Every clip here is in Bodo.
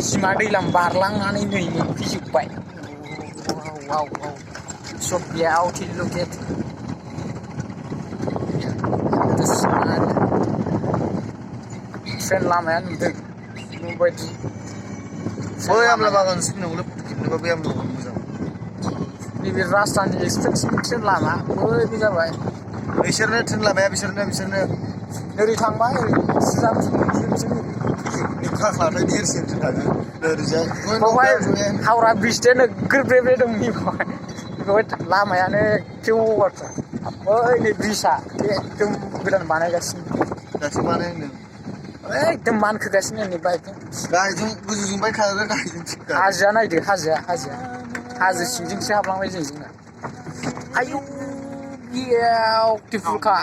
सिमा दैलाम बारलांनानै नै मोनफैजोब्बाय वाव so beautiful look at train लामाया नुदों नुबायदि बै आमला बागान सिननावनो फट' खेबनोबा बै आमला बागान मोजां नैबे राजधानि एक्सप्रेसनि ट्रेन लामा ओरै जाबाय बिसोरनो ट्रेन लामाया बिसोरनो ओरै थांबाय ओरै सिदा खाख्लानाय देरसिन थाङो ओरैजाय बावहाय हावरा ब्रिजदे नोगोर ब्रे दं बेवहाय लामायानो एखेव बाथ्रा बै नै ब्रिजआ एकदम गोदान बानायगासिनो दासो बानायदों एकदम मानखोगासिनो नै बाइकजों गाहायजों गोजौजों बाइक खारग्रा गाहायजों हाजोआ नायदो हाजो सिंजोंसो हाबलांबाय जोंना आयौ बिउटिफुलखा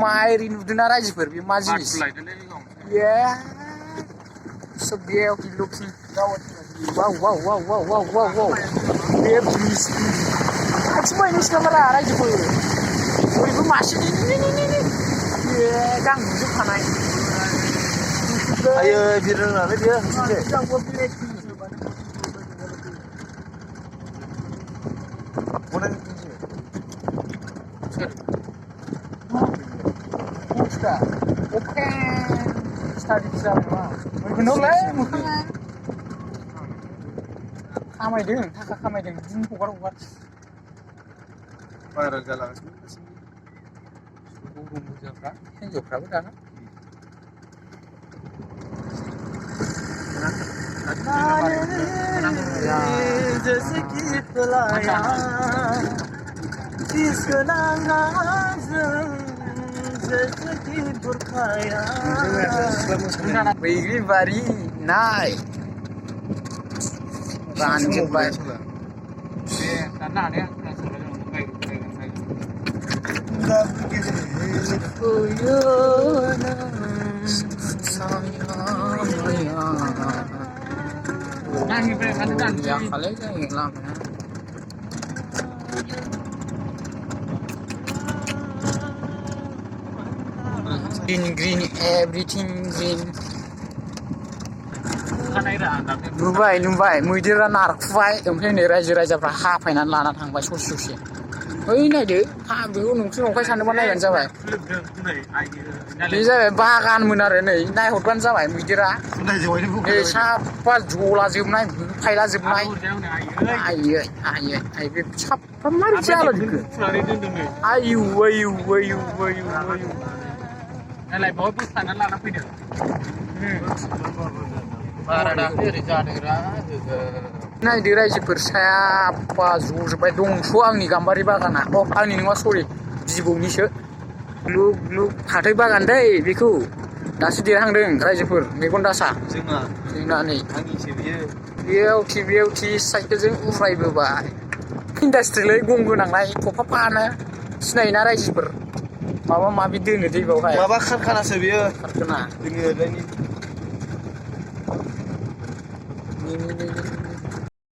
माइरि नुदोंना रायजोफोर बे मा जिनिस so beautiful looking wow बे ब्रिज आथिंबाय नोंसिनामारा रायजोफोर बयबो मासे गां नुजोबखानाय आयो बिरो नालाय बियो खामायदों थाखा खामायदों बिदिनो हगार भाइरेल जालागासिनो गरम बुरजाफ्रा हिनजावफ्राबो दाना जैसे कि फलाया जिसका नाम जैसे कि बुरखाया बैग्रि बारि नाय रानजोब्बाय खालाय जायो लामाया green everything green नुबाय मैदेरा नारखुबाय ओमफ्राय नै रायजो राजाफ्रा हाफायनानै लाना थांबाय ससे ओइ नायदो बेखौ नंख्रि नंखाय सानोबा नायबानो जाबाय बे जाबाय बागानमोन आरो नै नायहरबानो जाबाय मैदेरा साफा जलाजोबनाय फायलाजोबनाय आयै बे साफा मारै जालाजोबखो आयु नालाय बाव बोखाना लाना फैदों बारादा ओरै जादोंरा नायदो रायजोफोर साफा जजोब्बाय दंस' आंनि गाम्बारि बागाना आंनि नङा सरि बिबौनिसो लुक फाथै बागान दै बेखौ दासो देरहांदों रायजोफोर मेगन दासा जोंना नै बिउटि साइकेलजों उरायबोबाय इन्डास्ट्रिलै गं गोनांलाय थफाफानो सिनायोना रायजोफोर माबा माबि दोनो दै बावहाय माबा कारखानासो बियो कारखाना जोंनि ओरैनि